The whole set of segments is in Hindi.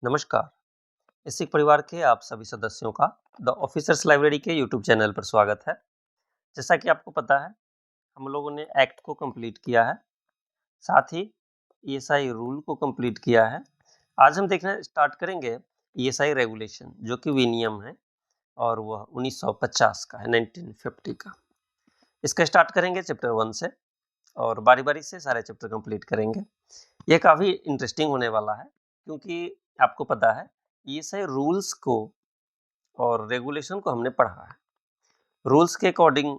नमस्कार। इस सिख परिवार के आप सभी सदस्यों का द ऑफिसर्स लाइब्रेरी के यूट्यूब चैनल पर स्वागत है। जैसा कि आपको पता है, हम लोगों ने एक्ट को कंप्लीट किया है, साथ ही ईएसआई रूल को कंप्लीट किया है। आज हम देखना स्टार्ट करेंगे ईएसआई रेगुलेशन, जो कि विनियम है और वह 1950 का है, 1950 का। इसका स्टार्ट करेंगे चैप्टर 1 से और बारी बारी से सारे चैप्टर कंप्लीट करेंगे। ये काफ़ी इंटरेस्टिंग होने वाला है, क्योंकि आपको पता है ईएसआई रूल्स को और रेगुलेशन को हमने पढ़ा है। रूल्स के अकॉर्डिंग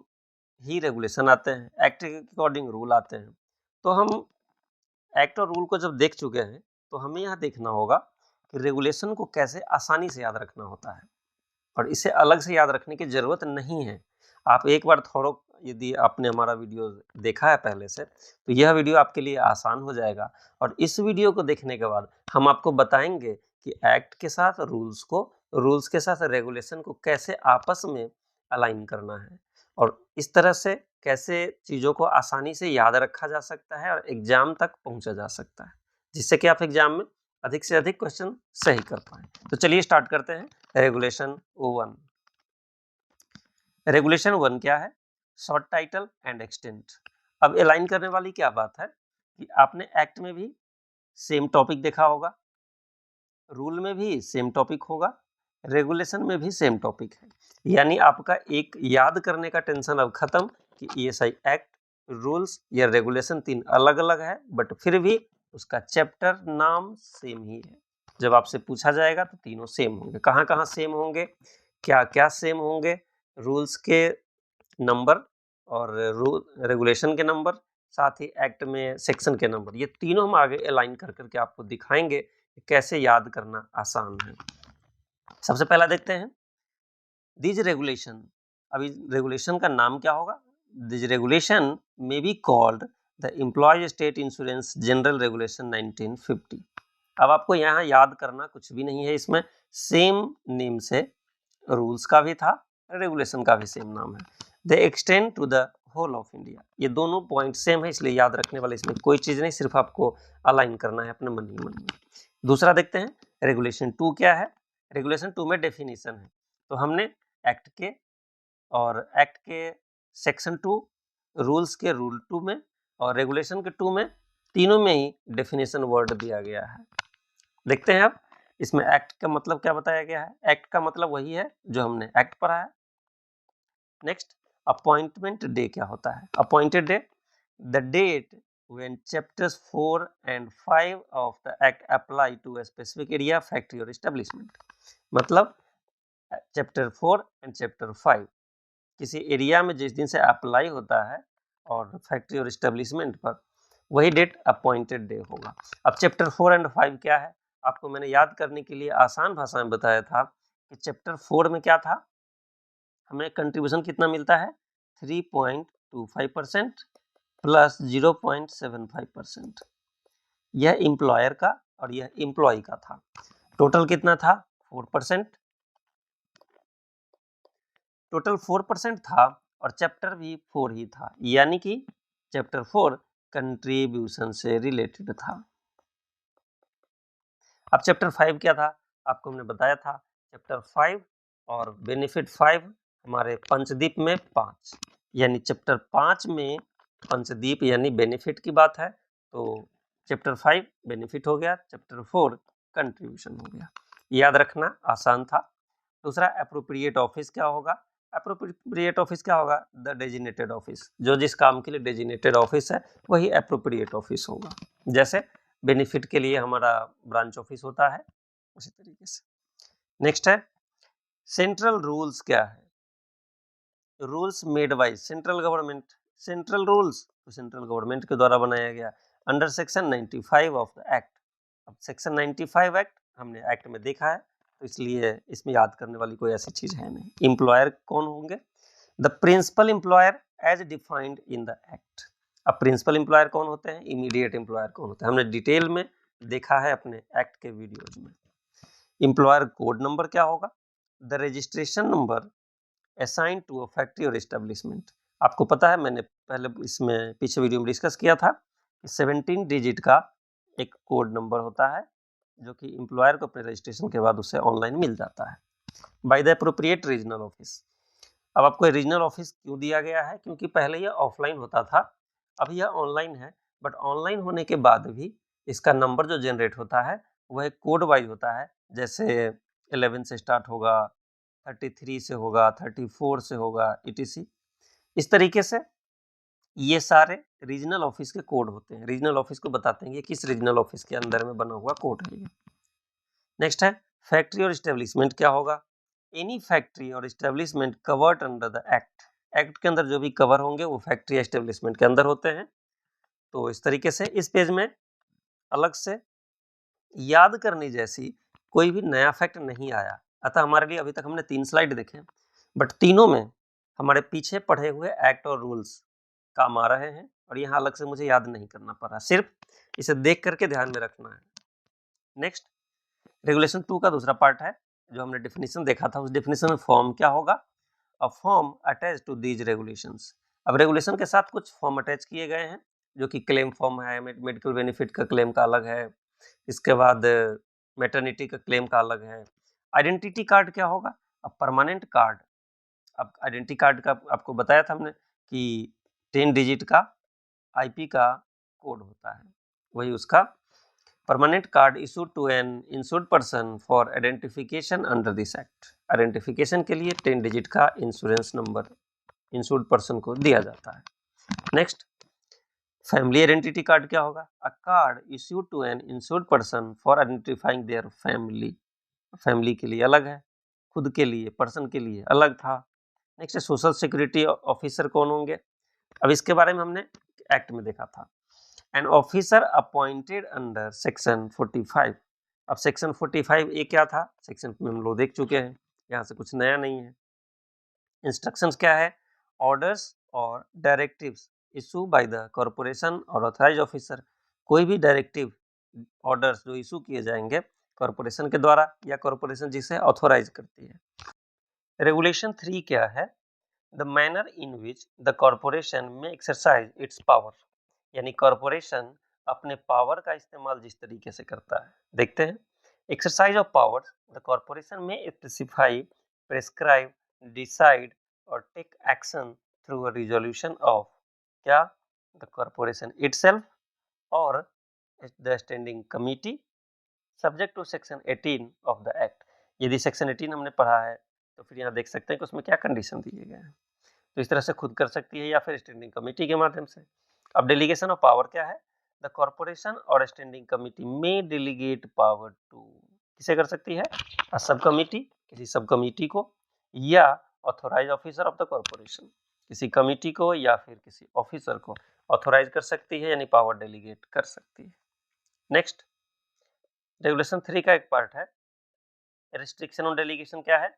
ही रेगुलेशन आते हैं, एक्ट के अकॉर्डिंग रूल आते हैं। तो हम एक्ट और रूल को जब देख चुके हैं, तो हमें यह देखना होगा कि रेगुलेशन को कैसे आसानी से याद रखना होता है और इसे अलग से याद रखने की ज़रूरत नहीं है। आप एक बार थोड़ा, यदि आपने हमारा वीडियो देखा है पहले से, तो यह वीडियो आपके लिए आसान हो जाएगा। और इस वीडियो को देखने के बाद हम आपको बताएंगे कि एक्ट के साथ रूल्स के साथ रेगुलेशन को कैसे आपस में अलाइन करना है और इस तरह से कैसे चीज़ों को आसानी से याद रखा जा सकता है और एग्जाम तक पहुंचा जा सकता है, जिससे कि आप एग्जाम में अधिक से अधिक क्वेश्चन सही कर पाए। तो चलिए स्टार्ट करते हैं। रेगुलेशन 1। रेगुलेशन 1 क्या है? Short title and extent. अब अलाइन करने वाली क्या बात है कि आपने एक्ट में भी सेम टॉपिक देखा होगा, रूल में भी सेम टॉपिक होगा, रेगुलेशन में भी सेम टॉपिक है। यानी आपका एक याद करने का टेंशन अब खत्म कि ईएसआई एक्ट, रूल्स या रेगुलेशन 3 अलग अलग है, बट फिर भी उसका चैप्टर नाम सेम ही है। जब आपसे पूछा जाएगा तो तीनों सेम होंगे। कहाँ कहाँ सेम होंगे, क्या क्या सेम होंगे? रूल्स के नंबर और रेगुलेशन के नंबर, साथ ही एक्ट में सेक्शन के नंबर, ये तीनों हम आगे अलाइन कर करके आपको दिखाएंगे कि कैसे याद करना आसान है। सबसे पहला देखते हैं दिज रेगुलेशन। अभी रेगुलेशन का नाम क्या होगा? दिज रेगुलेशन में be called the employee state insurance general regulation 1950। अब आपको यहाँ याद करना कुछ भी नहीं है, इसमें सेम नेम से रूल्स का भी था, रेगुलेशन का भी सेम नाम है। They extend to the whole of India. ये दोनों पॉइंट सेम है, इसलिए याद रखने वाले इसमें कोई चीज़ नहीं, सिर्फ आपको अलाइन करना है अपने मन ही मन में। दूसरा देखते हैं रेगुलेशन 2 क्या है। रेगुलेशन 2 में डेफिनेशन है। तो हमने एक्ट के सेक्शन 2, रूल्स के रूल 2 में और रेगुलेशन के 2 में, तीनों में ही डेफिनेशन वर्ड दिया गया है। देखते हैं अब इसमें एक्ट का मतलब क्या बताया गया है। एक्ट का मतलब वही है जो हमने एक्ट पढ़ा है। नेक्स्ट, अपॉइंटमेंट डे क्या होता है? Appointed day, the date when chapters 4 and 5 of the act apply to a specific area, factory or establishment। मतलब चैप्टर 4 एंड चैप्टर 5 किसी एरिया में जिस दिन से अप्लाई होता है और फैक्ट्री और स्टेब्लिशमेंट पर, वही डेट अपॉइंटेड डे होगा। अब चैप्टर 4 एंड 5 क्या है? आपको मैंने याद करने के लिए आसान भाषा में बताया था कि चैप्टर 4 में क्या था, हमें कंट्रीब्यूशन कितना मिलता है, 3.25% प्लस 0.75%। यह एम्प्लॉयर का और यह एम्प्लॉय का था। टोटल कितना था? 4%। टोटल 4% था और चैप्टर भी 4 ही था, यानी कि चैप्टर 4 कंट्रीब्यूशन से रिलेटेड था। अब चैप्टर 5 क्या था? आपको हमने बताया था चैप्टर 5 और बेनिफिट 5 हमारे पंचदीप में 5, यानी चैप्टर 5 में पंचदीप यानी बेनिफिट की बात है, तो चैप्टर 5 बेनिफिट हो गया, चैप्टर 4 कंट्रीब्यूशन हो गया। याद रखना आसान था। दूसरा, एप्रोप्रिएट ऑफिस क्या होगा? एप्रोप्रिएट ऑफिस क्या होगा? The designated office. जो जिस काम के लिए डेजिनेटेड ऑफिस है वही एप्रोप्रिएट ऑफिस होगा। जैसे बेनिफिट के लिए हमारा ब्रांच ऑफिस होता है, उसी तरीके से। नेक्स्ट है सेंट्रल रूल्स क्या है? Rules made by central government. Central rules तो सेंट्रल गवर्नमेंट के द्वारा बनाया गया under section 95 of the act. अब सेक्शन 95 एक्ट हमने एक्ट में देखा है, तो इसलिए इसमें याद करने वाली कोई ऐसी चीज है नहीं। एम्प्लॉयर कौन होंगे? The principal employer as defined in the act. अब प्रिंसिपल एम्प्लॉयर कौन होते हैं, इमीडिएट एम्प्लॉयर कौन होते हैं, हमने डिटेल में देखा है अपने एक्ट के वीडियोज में। एम्प्लॉयर कोड नंबर क्या होगा? The registration number assign to a factory और एस्टेब्लिशमेंट। आपको पता है, मैंने पहले इसमें पीछे वीडियो में डिस्कस किया था कि 17 डिजिट का एक कोड नंबर होता है, जो कि एम्प्लॉयर को अपने रजिस्ट्रेशन के बाद उससे ऑनलाइन मिल जाता है by the appropriate regional office. अब आपको रीजनल ऑफिस क्यों दिया गया है? क्योंकि पहले यह ऑफलाइन होता था, अब यह ऑनलाइन है, बट ऑनलाइन होने के बाद भी इसका नंबर जो जनरेट होता है वह एक कोड वाइज होता है, जैसे 11 से स्टार्ट होगा, 33 से होगा, 34 से होगा, etc। इस तरीके से ये सारे रीजनल ऑफिस के कोड होते हैं। रीजनल ऑफिस को बताते हैं कि किस रीजनल ऑफिस के अंदर में बना हुआ कोड है ये। नेक्स्ट है फैक्ट्री और इस्टेब्लिशमेंट। क्या होगा? एनी फैक्ट्री और establishment covered under the act. Act के अंदर जो भी कवर होंगे वो फैक्ट्री या इस्टेब्लिशमेंट के अंदर होते हैं। तो इस तरीके से इस पेज में अलग से याद करने जैसी कोई भी नया फैक्ट नहीं आया। अतः हमारे लिए अभी तक हमने 3 स्लाइड देखे, बट तीनों में हमारे पीछे पढ़े हुए एक्ट और रूल्स काम आ रहे हैं और यहाँ अलग से मुझे याद नहीं करना पड़ा, सिर्फ इसे देख करके ध्यान में रखना है। नेक्स्ट रेगुलेशन 2 का दूसरा पार्ट है, जो हमने डेफिनेशन देखा था। उस डेफिनेशन में फॉर्म क्या होगा? A form attach to these regulations. अब रेगुलेशन के साथ कुछ फॉर्म अटैच किए गए हैं, जो कि क्लेम फॉर्म है, मेडिकल बेनिफिट का क्लेम का अलग है, इसके बाद मैटरनिटी का क्लेम का अलग है। आइडेंटिटी कार्ड क्या होगा? अब परमानेंट कार्ड। अब आइडेंटिटी कार्ड का आपको बताया था हमने कि 10 डिजिट का आईपी का कोड होता है, वही उसका permanent card issued to an insured person for identification under this act. Identification के लिए 10 डिजिट का इंश्योरेंस नंबर इंश्योर्ड पर्सन को दिया जाता है। नेक्स्ट फैमिली आइडेंटिटी कार्ड क्या होगा? A card issued to an insured person for identifying their family. Family के लिए अलग है, खुद के लिए, पर्सन के लिए अलग था। नेक्स्ट सोशल सिक्योरिटी ऑफिसर कौन होंगे? अब इसके बारे में हमने एक्ट में देखा था। An officer appointed under section 45। अब सेक्शन 45 ये क्या था? सेक्शन में हम लोग देख चुके हैं, यहाँ से कुछ नया नहीं है। इंस्ट्रक्शंस क्या है? ऑर्डर्स और directives issue bye the corporation और ऑथराइज ऑफिसर। कोई भी डायरेक्टिव ऑर्डर्स जो इशू किए जाएंगे कॉर्पोरेशन के द्वारा या कॉर्पोरेशन जिसे ऑथोराइज करती है। रेगुलेशन 3 क्या है? The manner in which the corporation may exercise its power. यानी कॉर्पोरेशन अपने पावर का इस्तेमाल जिस तरीके से करता है, देखते हैं। Exercise of power the corporation may specify, prescribe, decide और take action through a resolution of क्या? द कॉर्पोरेशन इटसेल्फ और the standing committee subject to section 18 of the act. यदि सेक्शन 18 हमने पढ़ा है तो फिर यहाँ देख सकते हैं कि उसमें क्या कंडीशन दिए गए हैं। तो इस तरह से खुद कर सकती है या फिर स्टैंडिंग कमेटी के माध्यम से। अब डेलीगेशन ऑफ पावर क्या है? द कॉर्पोरेशन और स्टैंडिंग कमेटी में डेलीगेट पावर टू, किसे कर सकती है? सब कमेटी, किसी सब कमेटी को, या authorise officer of the corporation, किसी कमेटी को या फिर किसी ऑफिसर को ऑथोराइज कर सकती है, यानी पावर डेलीगेट कर सकती है। नेक्स्ट रेगुलेशन 3 का एक पार्ट है रिस्ट्रिक्शन ऑन डेलीगेशन। क्या है?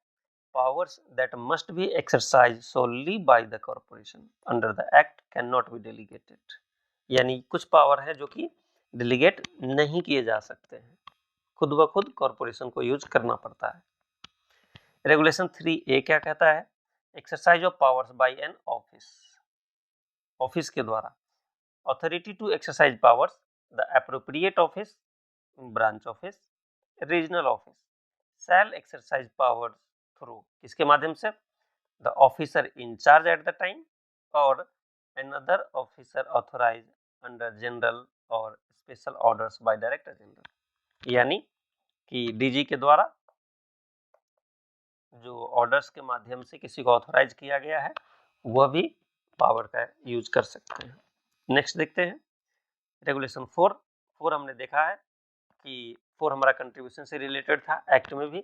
powers that must be exercised solely by the corporation under the act cannot be delegated। यानी कुछ पावर है जो कि डेलीगेट नहीं किए जा सकते हैं, खुद ब खुद कॉर्पोरेशन को यूज करना पड़ता है। रेगुलेशन 3A क्या कहता है? Exercise of powers by an office, office के द्वारा। Authority to exercise powers the appropriate office, branch office, regional office shall exercise powers through, किसके माध्यम से? The officer in charge at the time और another officer authorise under general और special orders by director general. यानी कि डीजी के द्वारा जो ऑर्डर्स के माध्यम से किसी को ऑथोराइज किया गया है वह भी पावर का यूज कर सकते हैं। नेक्स्ट देखते हैं रेगुलेशन 4 हमने देखा है कि 4 हमारा कंट्रीब्यूशन से रिलेटेड था, एक्ट में भी,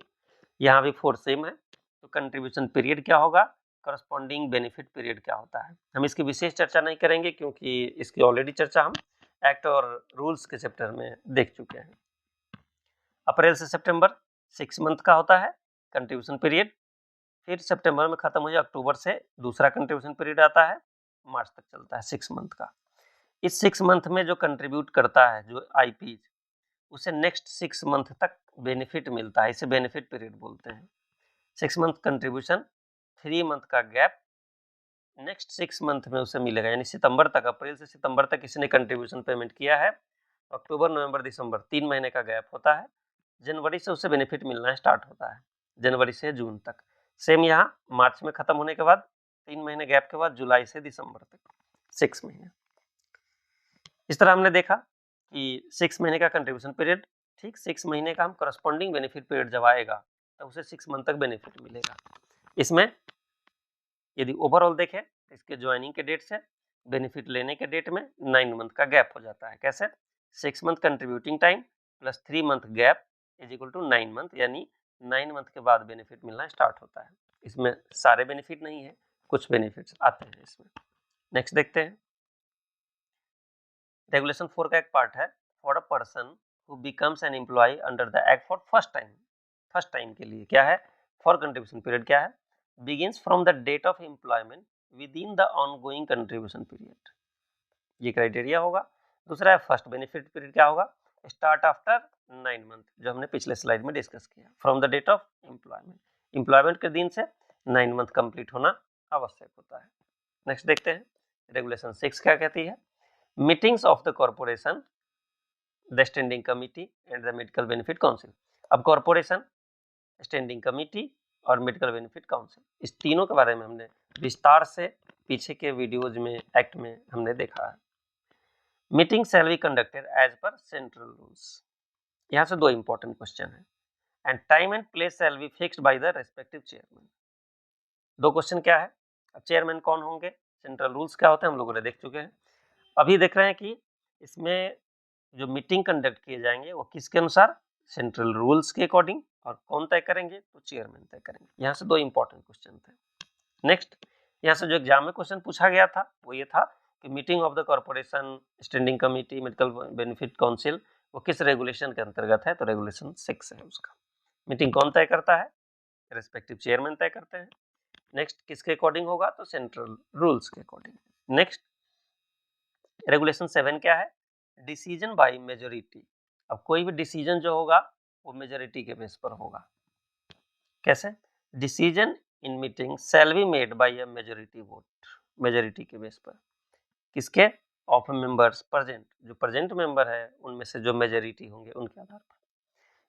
यहाँ भी 4 सेम है। तो कंट्रीब्यूशन पीरियड क्या होगा? करस्पॉन्डिंग बेनिफिट पीरियड क्या होता है? हम इसकी विशेष चर्चा नहीं करेंगे क्योंकि इसकी ऑलरेडी चर्चा हम एक्ट और रूल्स के चैप्टर में देख चुके हैं। अप्रैल से सितंबर 6 मंथ का होता है कंट्रीब्यूशन पीरियड, फिर सितंबर में खत्म हो जाए, अक्टूबर से दूसरा कंट्रीब्यूशन पीरियड आता है, मार्च तक चलता है 6 मंथ का। इस 6 मंथ में जो कंट्रीब्यूट करता है जो आईपी, उसे नेक्स्ट 6 मंथ तक बेनिफिट मिलता है, इसे बेनिफिट पीरियड बोलते हैं। 6 मंथ कंट्रीब्यूशन, 3 मंथ का गैप, नेक्स्ट 6 मंथ में उसे मिलेगा, यानी सितंबर तक, अप्रैल से सितंबर तक किसी ने कंट्रीब्यूशन पेमेंट किया है, अक्टूबर नवंबर दिसंबर 3 महीने का गैप होता है, जनवरी से उसे बेनिफिट मिलना स्टार्ट होता है, जनवरी से जून तक। सेम यहाँ मार्च में खत्म होने के बाद 3 महीने गैप के बाद जुलाई से दिसंबर तक 6 महीने। इस तरह हमने देखा कि 6 महीने का कंट्रीब्यूशन पीरियड, ठीक 6 महीने का हम करस्पॉन्डिंग बेनिफिट पीरियड जब आएगा तब उसे 6 मंथ तक बेनिफिट मिलेगा। इसमें यदि ओवरऑल देखें तो इसके ज्वाइनिंग के डेट से बेनिफिट लेने के डेट में 9 मंथ का गैप हो जाता है। कैसे? 6 month contributing time plus 3 month gap is equal to 9 month, यानी 9 मंथ के बाद बेनिफिट मिलना स्टार्ट होता है। इसमें सारे बेनिफिट नहीं है, कुछ बेनिफिट्स आते हैं इसमें। नेक्स्ट देखते हैं, रेगुलेशन 4 का एक पार्ट है, for a person who becomes an employee under the act for first time. First time के लिए क्या है? फॉर कंट्रीब्यूशन पीरियड क्या है? Begins from the date of employment within the ongoing contribution period, ये क्राइटेरिया होगा। दूसरा है फर्स्ट बेनिफिट पीरियड क्या होगा? स्टार्ट आफ्टर 9 मंथ, जो हमने पिछले स्लाइड में डिस्कस किया, from the date of employment, employment के दिन से 9 मंथ कंप्लीट होना आवश्यक होता है। नेक्स्ट देखते हैं, रेगुलेशन 6 क्या कहती है? Meetings of the corporation, the standing committee and the medical benefit council. अब कॉर्पोरेशन, स्टैंडिंग कमिटी और मेडिकल बेनिफिट काउंसिल, इस तीनों के बारे में हमने विस्तार से पीछे के वीडियोज में, एक्ट में हमने देखा है। Meeting shall be conducted as per central rules, यहाँ से 2 इंपॉर्टेंट क्वेश्चन है। And time and place shall be fixed by the respective chairman. 2 question क्या है? अब चेयरमैन कौन होंगे, सेंट्रल रूल्स क्या होते हैं, हम लोगों ने देख चुके हैं। अभी देख रहे हैं कि इसमें जो मीटिंग कंडक्ट किए जाएंगे वो किसके अनुसार? सेंट्रल रूल्स के अकॉर्डिंग। और कौन तय करेंगे? तो चेयरमैन तय करेंगे। यहाँ से 2 इंपॉर्टेंट क्वेश्चन थे। नेक्स्ट, यहाँ से जो एग्जाम में क्वेश्चन पूछा गया था वो ये था कि meeting of the corporation, standing committee, medical benefit council वो किस रेगुलेशन के अंतर्गत है? तो रेगुलेशन 6 है उसका। मीटिंग कौन तय करता है? रेस्पेक्टिव चेयरमैन तय करते हैं। नेक्स्ट, किसके अकॉर्डिंग होगा? तो सेंट्रल रूल्स के अकॉर्डिंग। नेक्स्ट, रेगुलेशन 7 क्या है? Decision by majority. अब कोई भी डिसीजन जो होगा वो मेजोरिटी के बेस पर होगा। कैसे? Decision in meeting shall be made by a majority vote, majority के बेस पर। किसके? ऑफ मेंबर्स प्रेजेंट, जो प्रेजेंट मेंबर है उनमें से जो मेजोरिटी होंगे उनके आधार पर।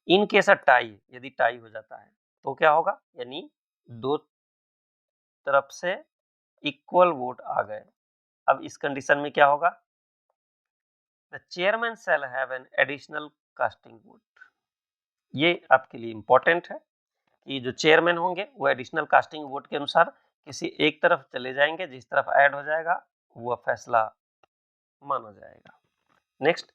इन केस टाई, यदि टाई हो जाता है तो क्या होगा? यानी 2 तरफ से इक्वल वोट आ गए। अब इस कंडीशन में क्या होगा? The chairman shall have an additional casting vote. ये आपके लिए इंपॉर्टेंट है कि जो चेयरमैन होंगे वो एडिशनल कास्टिंग वोट के अनुसार किसी एक तरफ चले जाएंगे, जिस तरफ ऐड हो जाएगा वह फैसला माना जाएगा। नेक्स्ट,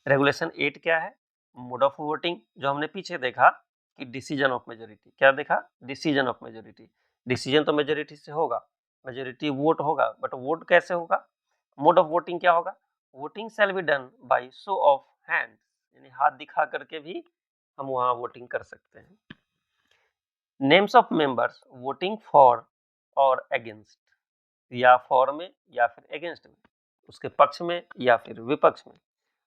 रेगुलेशन 8 क्या है? मोड ऑफ वोटिंग, जो हमने पीछे देखा कि डिसीजन ऑफ मेजोरिटी, क्या देखा? Decision of majority. डिसीजन तो मेजोरिटी से होगा, मेजोरिटी वोट होगा, बट वोट कैसे होगा? मोड ऑफ वोटिंग क्या होगा? Voting shall be done by show off hand, यानी हाथ दिखा करके भी हम वहां वोटिंग कर सकते हैं। Names of members voting for और अगेंस्ट, या फॉर में या फिर अगेंस्ट में, उसके पक्ष में या फिर विपक्ष में।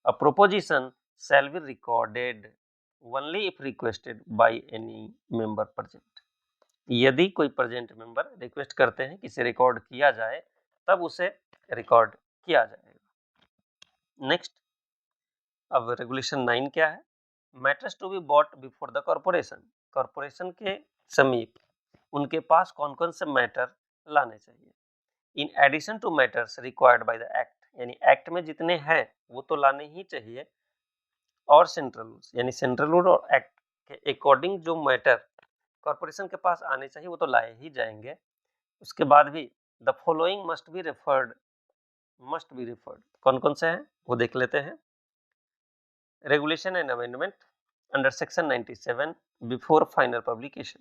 अ proposition shall be recorded only if requested by any member present. यदि कोई प्रेजेंट मेंबर रिक्वेस्ट करते हैं कि इसे रिकॉर्ड किया जाए तब उसे रिकॉर्ड किया जाएगा। नेक्स्ट, अब रेगुलेशन 9 क्या है? Matters to be brought before the corporation, corporation के समीप उनके पास कौन कौन से मैटर लाने चाहिए। In addition to matters required by the act, यानी एक्ट में जितने हैं वो तो लाने ही चाहिए। और सेंट्रल रूल्स, यानी सेंट्रल रूल और एक्ट के अकॉर्डिंग जो मैटर कॉर्पोरेशन के पास आने चाहिए वो तो लाए ही जाएंगे। उसके बाद भी the following must be referred, कौन कौन से हैं वो देख लेते हैं। Regulation and amendment under section 97 before final publication.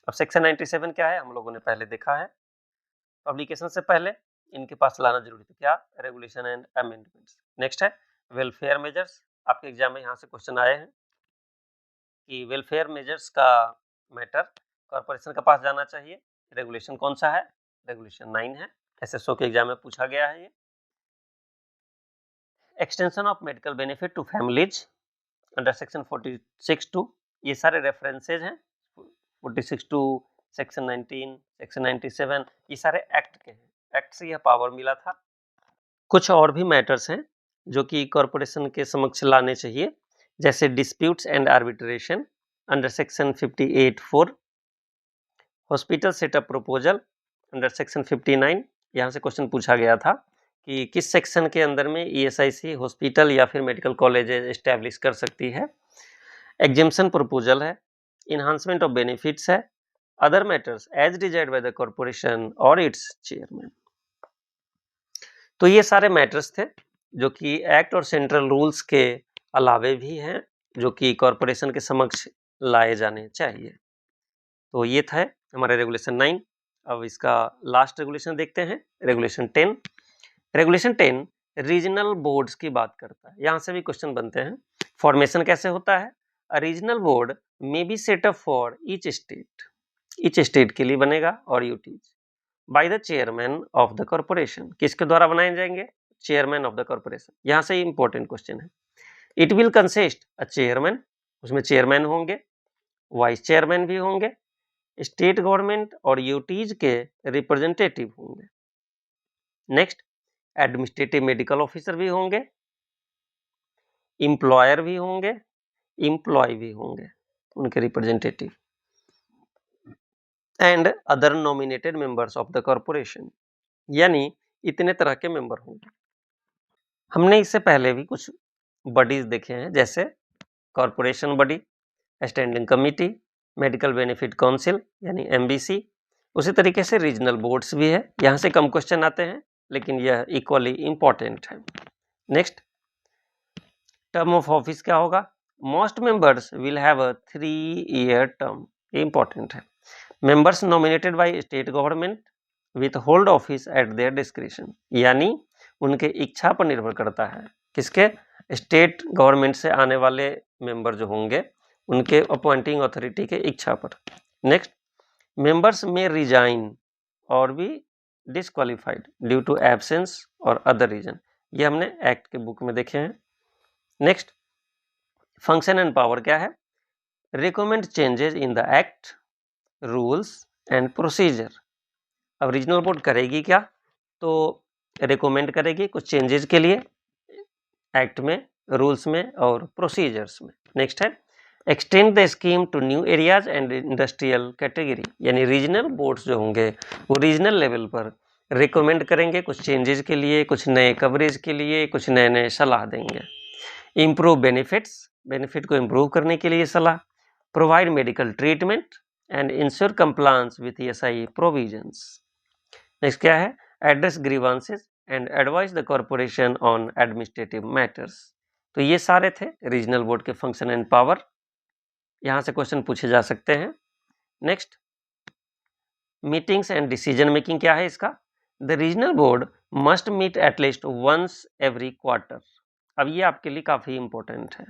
अब सेक्शन 97 क्या है? हम लोगों ने पहले देखा है, पब्लिकेशन से पहले इनके पास लाना जरूरी था। क्या? Regulation and amendments. नेक्स्ट है वेलफेयर मेजर्स। आपके एग्जाम में यहाँ से क्वेश्चन आए हैं कि वेलफेयर मेजर्स का मैटर कॉर्पोरेशन के पास जाना चाहिए। रेगुलेशन कौन सा है? रेगुलेशन 9 है, एसएसओ के एग्जाम में पूछा गया है ये। Extension of medical benefit to families under section 46 two, ये सारे रेफरेंसेज हैं 46 टू सेक्शन 19, सेक्शन 97, ये सारे एक्ट के हैं। एक्ट से यह पावर मिला था। कुछ और भी मैटर्स हैं जो कि कॉर्पोरेशन के समक्ष लाने चाहिए, जैसे disputes and arbitration under section 58(4), hospital setup proposal under section 59। यहाँ से क्वेश्चन पूछा गया था कि किस सेक्शन के अंदर में ईएसआईसी हॉस्पिटल या फिर मेडिकल कॉलेज एस्टैब्लिश कर सकती है। एग्जेम्पशन प्रपोजल है, इन्हांसमेंट ऑफ बेनिफिट्स है, other matters as desired by the corporation और इट्स चेयरमैन। तो ये सारे मैटर्स थे जो कि एक्ट और सेंट्रल रूल्स के अलावे भी हैं जो कि कॉर्पोरेशन के समक्ष लाए जाने चाहिए। तो ये था हमारे रेगुलेशन 9। अब इसका लास्ट रेगुलेशन देखते हैं, रेगुलेशन 10। रेगुलेशन 10 रीजनल बोर्ड्स की बात करता है। यहाँ से भी क्वेश्चन बनते हैं। फॉर्मेशन कैसे होता है? A regional board may be set up for each state के लिए बनेगा और UTs by the chairman of the corporation. किसके द्वारा बनाए जाएंगे? Chairman of the corporation. यहाँ से इंपॉर्टेंट क्वेश्चन है। It will consist a chairman, उसमें चेयरमैन होंगे, वाइस चेयरमैन भी होंगे, स्टेट गवर्नमेंट और यूटीज के रिप्रेजेंटेटिव होंगे। नेक्स्ट, एडमिनिस्ट्रेटिव मेडिकल ऑफिसर भी होंगे, एम्प्लॉयर भी होंगे, एम्प्लॉय भी होंगे, उनके representative, and other nominated members of the corporation. यानी इतने तरह के मेंबर होंगे। हमने इससे पहले भी कुछ बॉडीज देखे हैं, जैसे corporation body, standing committee, medical benefit council यानी एमबीसी। उसी तरीके से रीजनल बोर्ड्स भी है। यहाँ से कम क्वेश्चन आते हैं लेकिन यह इक्वली इंपॉर्टेंट है। नेक्स्ट, टर्म ऑफ ऑफिस क्या होगा? Most members will have a 3-year term. ये इंपॉर्टेंट है। Members nominated by state government with hold office at there discretion. यानी उनके इच्छा पर निर्भर करता है। किसके? स्टेट गवर्नमेंट से आने वाले मेंबर जो होंगे उनके अपॉइंटिंग अथॉरिटी के इच्छा पर। नेक्स्ट, मेंबर्स में रिजाइन और भी डिसक्वालीफाइड ड्यू टू एब्सेंस और अदर रीजन। ये हमने एक्ट के बुक में देखे हैं। नेक्स्ट, फंक्शन एंड पावर क्या है? Recommend changes in the act, rules and procedure. अब रीजनल बोर्ड करेगी क्या? तो रिकमेंड करेगी कुछ चेंजेस के लिए एक्ट में, रूल्स में और प्रोसीजर्स में। नेक्स्ट है, extend the scheme to new areas and industrial category. यानी रीजनल बोर्ड्स जो होंगे वो रीजनल लेवल पर रिकमेंड करेंगे कुछ चेंजेस के लिए, कुछ नए कवरेज के लिए, कुछ नए नए सलाह देंगे। इम्प्रूव बेनिफिट्स, बेनिफिट को इम्प्रूव करने के लिए सलाह। Provide medical treatment and ensure compliance with ESI provisions. Next क्या है? Address grievances and advise the corporation on administrative matters. तो ये सारे थे रीजनल बोर्ड के फंक्शन एंड पावर। यहाँ से क्वेश्चन पूछे जा सकते हैं। Next, meetings and decision making क्या है इसका? The regional board must meet at least once every quarter. अब ये आपके लिए काफी इंपॉर्टेंट है,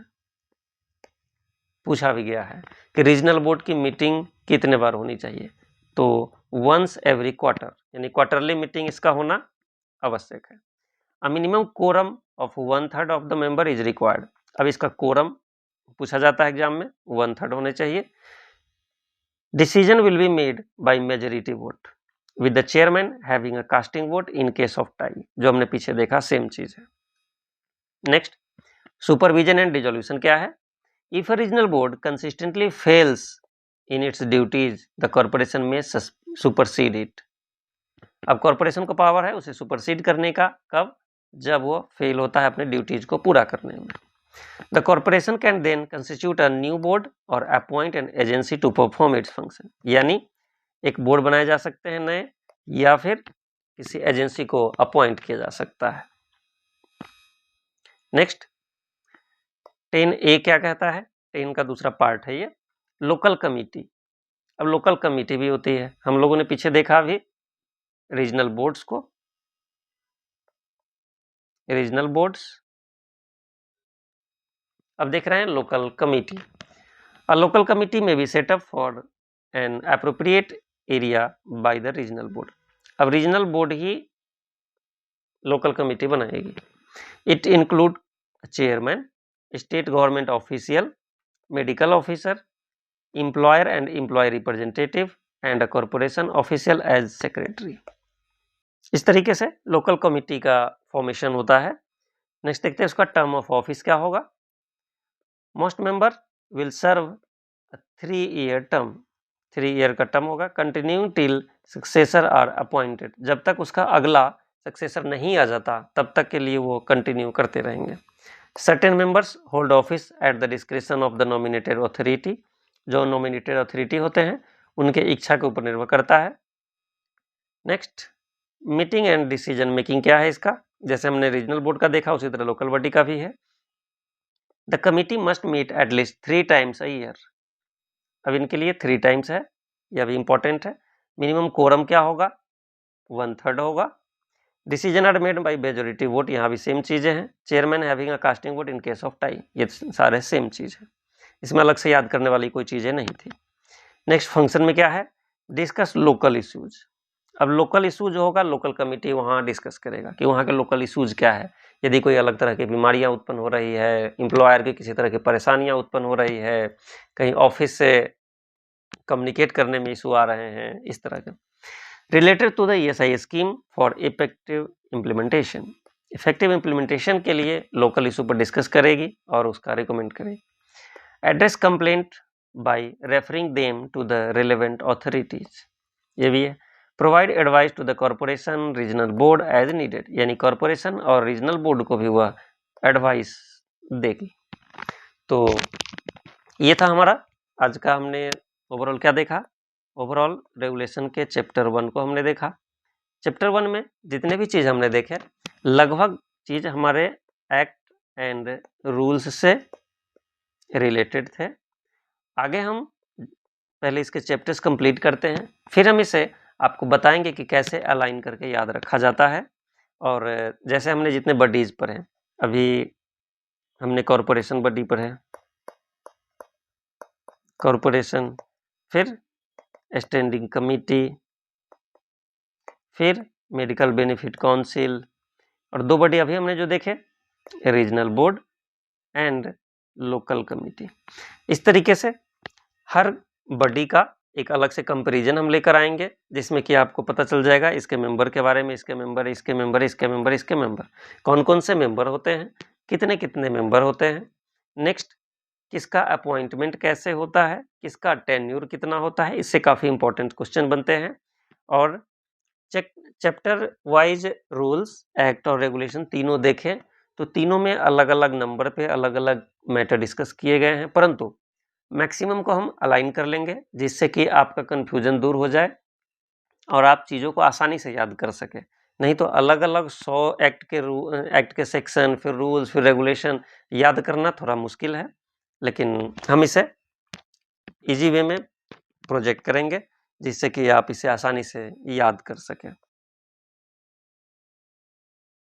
पूछा भी गया है कि रीजनल बोर्ड की मीटिंग कितने बार होनी चाहिए। तो वंस एवरी क्वार्टर यानी क्वार्टरली मीटिंग इसका होना आवश्यक है। A minimum quorum of 1/3 of the member is required. अब इसका कोरम पूछा जाता है एग्जाम में, 1/3 होने चाहिए। Decision will be made by majority vote with the chairman having a casting vote in case of tie. जो हमने पीछे देखा सेम चीज है। नेक्स्ट, सुपरविजन एंड डिसोल्यूशन क्या है? If a regional board consistently fails in its duties, the corporation may supersede it. अब कॉर्पोरेशन को पावर है उसे सुपरसीड करने का, कब? जब वो फेल होता है अपने ड्यूटीज को पूरा करने में। The corporation can then constitute a new board और appoint an agency to perform its function. यानी एक बोर्ड बनाए जा सकते हैं नए, या फिर किसी एजेंसी को अपॉइंट किया जा सकता है। नेक्स्ट, 10A क्या कहता है? 10 का दूसरा पार्ट है ये, लोकल कमिटी। अब लोकल कमिटी भी होती है, हम लोगों ने पीछे देखा अभी रीजनल बोर्ड्स को। रीजनल बोर्ड्स, अब देख रहे हैं local committee. A local committee में be setup for an appropriate area by the regional board. अब रीजनल बोर्ड ही लोकल कमिटी बनाएगी। It include chairman, state government official, medical officer, employer and employ representative and a corporation official as secretary. इस तरीके से लोकल कमिटी का फॉर्मेशन होता है। नेक्स्ट देखते हैं उसका टर्म ऑफ ऑफिस क्या होगा। Most member will serve 3-year term, 3 year का टर्म होगा, continue till successor are appointed, जब तक उसका अगला सक्सेसर नहीं आ जाता तब तक के लिए वो कंटिन्यू करते रहेंगे। Certain members hold office at the description of the nominated authority, जो नॉमिनेटेड अथॉरिटी होते हैं उनके इच्छा के ऊपर निर्भर करता है। Next, meeting and decision making क्या है इसका, जैसे हमने रीजनल बोर्ड का देखा उसी तरह लोकल बॉडी का भी है। The committee must meet at least 3 times a year, अब इनके लिए 3 टाइम्स है, यह भी इंपॉर्टेंट है। मिनिमम कोरम क्या होगा, 1/3 होगा। Decision are made by majority vote, यहाँ भी सेम चीजें हैं। Chairman having a casting vote in case of tie, ये सारे सेम चीज है, इसमें अलग से याद करने वाली कोई चीजें नहीं थी। नेक्स्ट फंक्शन में क्या है, डिस्कस लोकल इश्यूज। अब लोकल इशू जो होगा लोकल कमिटी वहाँ डिस्कस करेगा कि वहाँ के लोकल इश्यूज क्या है। यदि कोई अलग तरह की बीमारियाँ उत्पन्न हो रही है, एम्प्लॉयर की किसी तरह की परेशानियाँ उत्पन्न हो रही है, कहीं ऑफिस से कम्युनिकेट करने में इशू आ रहे हैं, इस तरह के related to the ESI scheme for effective implementation, effective implementation के लिए लोकल इशू पर डिस्कस करेगी और उसका रिकमेंड करेगी। Address complaint by referring them to the relevant authorities, ये भी है। Provide advice to the corporation regional board as needed, यानी कॉरपोरेशन और रीजनल बोर्ड को भी वह एडवाइस देगी। तो ये था हमारा आज का, हमने ओवरऑल क्या देखा, ओवरऑल रेगुलेशन के चैप्टर 1 को हमने देखा। चैप्टर 1 में जितने भी चीज़ हमने देखे लगभग चीज़ हमारे एक्ट एंड रूल्स से रिलेटेड थे। आगे हम पहले इसके चैप्टर्स कंप्लीट करते हैं, फिर हम इसे आपको बताएंगे कि कैसे अलाइन करके याद रखा जाता है। और जैसे हमने जितने बॉडीज पर हैं, अभी हमने कॉरपोरेशन बॉडी पर है, कॉरपोरेशन, फिर स्टैंडिंग कमिटी, फिर मेडिकल बेनिफिट काउंसिल, और 2 बॉडी अभी हमने जो देखे regional board and local committee. इस तरीके से हर बॉडी का एक अलग से कंपैरिजन हम लेकर आएंगे, जिसमें कि आपको पता चल जाएगा इसके मेंबर के बारे में, इसके मेंबर, इसके मेंबर, इसके मेंबर, इसके मेंबर, कौन कौन से मेंबर होते हैं, कितने कितने मेंबर होते हैं। नेक्स्ट, किसका अपॉइंटमेंट कैसे होता है, किसका टेन्यूर कितना होता है, इससे काफ़ी इंपॉर्टेंट क्वेश्चन बनते हैं। और चैप्टर वाइज रूल्स, एक्ट और रेगुलेशन तीनों देखें तो तीनों में अलग अलग नंबर पे अलग अलग मैटर डिस्कस किए गए हैं, परंतु मैक्सिमम को हम अलाइन कर लेंगे जिससे कि आपका कन्फ्यूजन दूर हो जाए और आप चीज़ों को आसानी से याद कर सकें। नहीं तो अलग अलग 100 एक्ट के सेक्शन, फिर रूल्स, फिर रेगुलेशन याद करना थोड़ा मुश्किल है, लेकिन हम इसे इजी वे में प्रोजेक्ट करेंगे जिससे कि आप इसे आसानी से याद कर सकें।